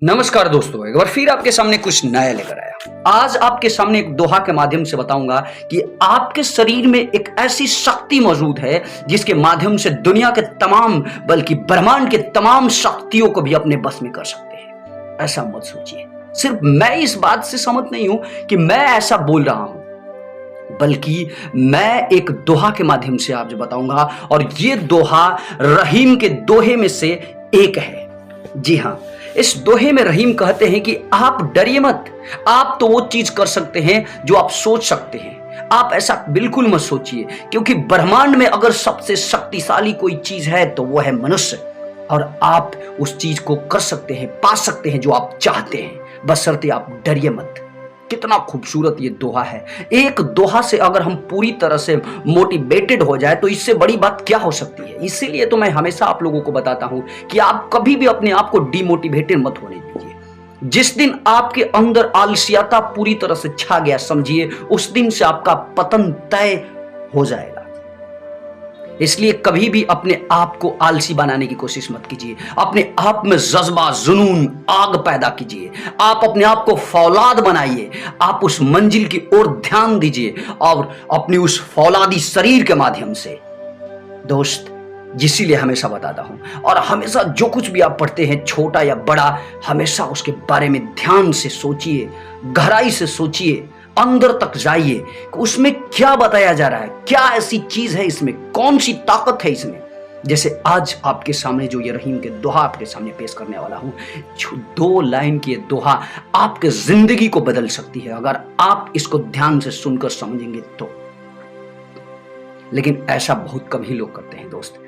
नमस्कार दोस्तों, एक बार फिर आपके सामने कुछ नया लेकर आया। आज आपके सामने एक दोहा के माध्यम से बताऊंगा कि आपके शरीर में एक ऐसी शक्ति मौजूद है जिसके माध्यम से दुनिया के तमाम बल्कि ब्रह्मांड के तमाम शक्तियों को भी अपने बस में कर सकते हैं। ऐसा मत सोचिए। सिर्फ मैं इस बात से सहमत नहीं हूं कि मैं ऐसा बोल रहा हूं, बल्कि मैं एक दोहा के माध्यम से आपको बताऊंगा और ये दोहा रहीम के दोहे में से एक है। जी हाँ, इस दोहे में रहीम कहते हैं कि आप डरिए मत, आप तो वो चीज कर सकते हैं जो आप सोच सकते हैं। आप ऐसा बिल्कुल मत सोचिए, क्योंकि ब्रह्मांड में अगर सबसे शक्तिशाली कोई चीज है तो वो है मनुष्य, और आप उस चीज को कर सकते हैं, पा सकते हैं जो आप चाहते हैं, बशर्ते आप डरिए मत। कितना खूबसूरत ये दोहा है। एक दोहा से अगर हम पूरी तरह से मोटिवेटेड हो जाए तो इससे बड़ी बात क्या हो सकती है। इसीलिए तो मैं हमेशा आप लोगों को बताता हूं कि आप कभी भी अपने आप को डिमोटिवेटेड मत होने दीजिए। जिस दिन आपके अंदर आलस्यता पूरी तरह से छा गया, समझिए उस दिन से आपका पतन तय हो जाएगा। इसलिए कभी भी अपने आप को आलसी बनाने की कोशिश मत कीजिए। अपने आप में जज्बा, जुनून, आग पैदा कीजिए। आप अपने आप को फौलाद बनाइए। आप उस मंजिल की ओर ध्यान दीजिए और अपनी उस फौलादी शरीर के माध्यम से। दोस्त, इसीलिए हमेशा बताता हूं और हमेशा जो कुछ भी आप पढ़ते हैं, छोटा या बड़ा, हमेशा उसके बारे में ध्यान से सोचिए, गहराई से सोचिए, अंदर तक जाइए कि उसमें क्या बताया जा रहा है, क्या ऐसी चीज है इसमें, कौन सी ताकत है इसमें। जैसे आज आपके सामने जो ये रहीम के दोहा आपके सामने पेश करने वाला हूं, 2 लाइन की दोहा आपके जिंदगी को बदल सकती है अगर आप इसको ध्यान से सुनकर समझेंगे तो। लेकिन ऐसा बहुत कम ही लोग करते हैं दोस्त।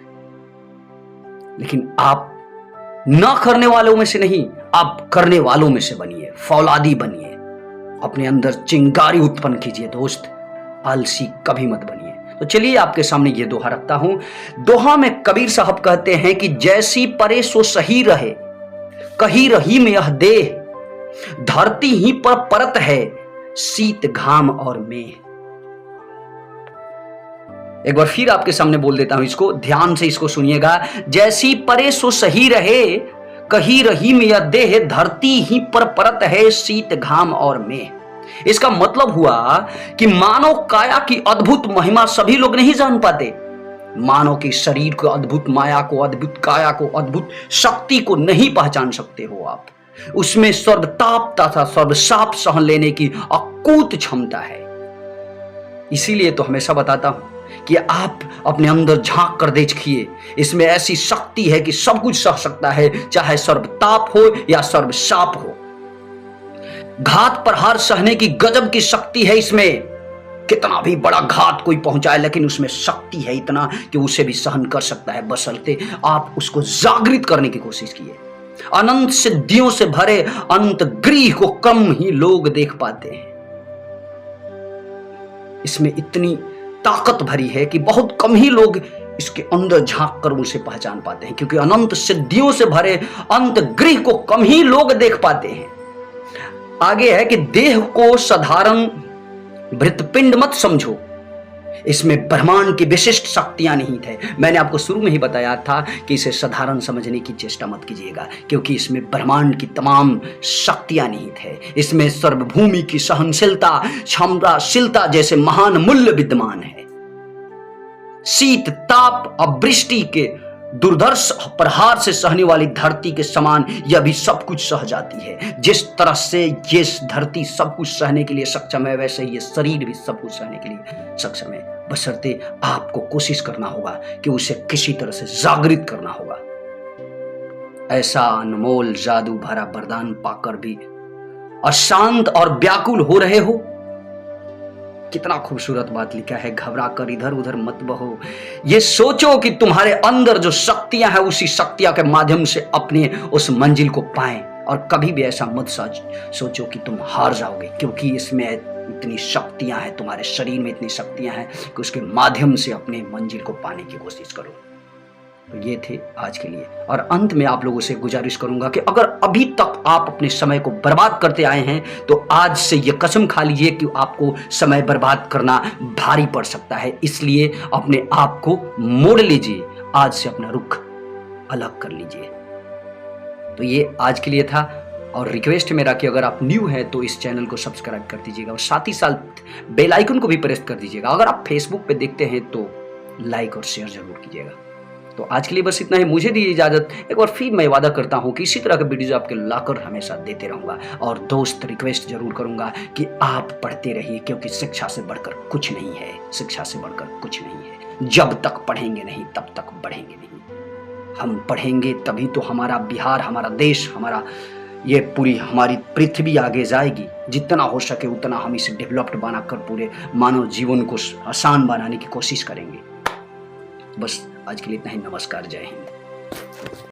लेकिन आप ना करने वालों में से नहीं, आप करने वालों में से बनिए, फौलादी बनिए, अपने अंदर चिंगारी उत्पन्न कीजिए दोस्त, आलसी कभी मत बनिए। तो चलिए आपके सामने ये दोहा रखता हूं। दोहा में कबीर साहब कहते हैं कि जैसी परे सो सही रहे, कही रही में यह देह, धरती ही पर परत है, शीत घाम और मेह। एक बार फिर आपके सामने बोल देता हूं, इसको ध्यान से इसको सुनिएगा। जैसी परे सो सही रहे, कही रही में यह देह, धरती ही पर परत है, शीत घाम और मेह। इसका मतलब हुआ कि मानव काया की अद्भुत महिमा सभी लोग नहीं जान पाते। मानव के शरीर को, अद्भुत माया को, अद्भुत काया को, अद्भुत शक्ति को नहीं पहचान सकते हो आप। उसमें सर्वताप तथा सर्वशाप सहन लेने की अकूत क्षमता है। इसीलिए तो हमेशा बताता हूं कि आप अपने अंदर झांक कर देखिए, इसमें ऐसी शक्ति है कि सब कुछ सह सकता है, चाहे सर्वताप हो या सर्वशाप हो। घात पर हार सहने की गजब की शक्ति है इसमें। कितना भी बड़ा घात कोई पहुंचाए, लेकिन उसमें शक्ति है इतना कि उसे भी सहन कर सकता है, बशर्ते आप उसको जागृत करने की कोशिश कीजिए। अनंत सिद्धियों से भरे अनंत गृह को कम ही लोग देख पाते हैं। इसमें इतनी ताकत भरी है कि बहुत कम ही लोग इसके अंदर झांक कर उसे पहचान पाते हैं, क्योंकि अनंत सिद्धियों से भरे अनंत गृह को कम ही लोग देख पाते हैं। आगे है कि देह को साधारण भृतपिंड मत समझो, इसमें ब्रह्मांड की विशिष्ट शक्तियां निहित है। मैंने आपको शुरू में ही बताया था कि इसे साधारण समझने की चेष्टा मत कीजिएगा, क्योंकि इसमें ब्रह्मांड की तमाम शक्तियां निहित है। इसमें सर्वभूमि की सहनशीलता, क्षमताशीलता जैसे महान मूल्य विद्यमान है। शीत, ताप और वृष्टि के दुर्धर्ष प्रहार से सहने वाली धरती के समान यह भी सब कुछ सह जाती है। जिस तरह से ये धरती सब कुछ सहने के लिए सक्षम है, वैसे ये शरीर भी सब कुछ सहने के लिए सक्षम है, बशर्ते आपको कोशिश करना होगा कि उसे किसी तरह से जागृत करना होगा। ऐसा अनमोल जादू भरा वरदान पाकर भी अशांत और व्याकुल हो रहे हो। कितना खूबसूरत बात लिखा है, घबरा कर इधर उधर मत बहो, ये सोचो कि तुम्हारे अंदर जो शक्तियां हैं उसी शक्तियां के माध्यम से अपने उस मंजिल को पाएं। और कभी भी ऐसा मत सोचो कि तुम हार जाओगे, क्योंकि इसमें इतनी शक्तियां हैं, तुम्हारे शरीर में इतनी शक्तियां हैं कि उसके माध्यम से अपने मंजिल को पाने की कोशिश करो। तो ये थे आज के लिए। और अंत में आप लोगों से गुजारिश करूंगा कि अगर अभी तक आप अपने समय को बर्बाद करते आए हैं तो आज से ये कसम खा लीजिए कि आपको समय बर्बाद करना भारी पड़ सकता है। इसलिए अपने आप को मोड़ लीजिए, आज से अपना रुख अलग कर लीजिए। तो ये आज के लिए था। और रिक्वेस्ट मेरा कि अगर आप न्यू हैं तो इस चैनल को सब्सक्राइब कर दीजिएगा और साथ ही साथ बेल आइकन को भी प्रेस कर दीजिएगा। अगर आप फेसबुक पे देखते हैं तो लाइक और शेयर जरूर कीजिएगा। तो आज के लिए बस इतना ही, मुझे दीजिए इजाजत। एक बार फिर मैं वादा करता हूँ कि इसी तरह के वीडियोज आपके लाकर हमेशा देते रहूंगा। और दोस्त, रिक्वेस्ट जरूर करूंगा कि आप पढ़ते रहिए, क्योंकि शिक्षा से बढ़कर कुछ नहीं है, शिक्षा से बढ़कर कुछ नहीं है। जब तक पढ़ेंगे नहीं तब तक बढ़ेंगे नहीं। हम पढ़ेंगे तभी तो हमारा बिहार, हमारा देश, हमारा ये पूरी हमारी पृथ्वी आगे जाएगी। जितना हो सके उतना हम इसे डेवलप्ड बनाकर पूरे मानव जीवन को आसान बनाने की कोशिश करेंगे। बस आज के लिए इतना ही। नमस्कार, जय हिंद।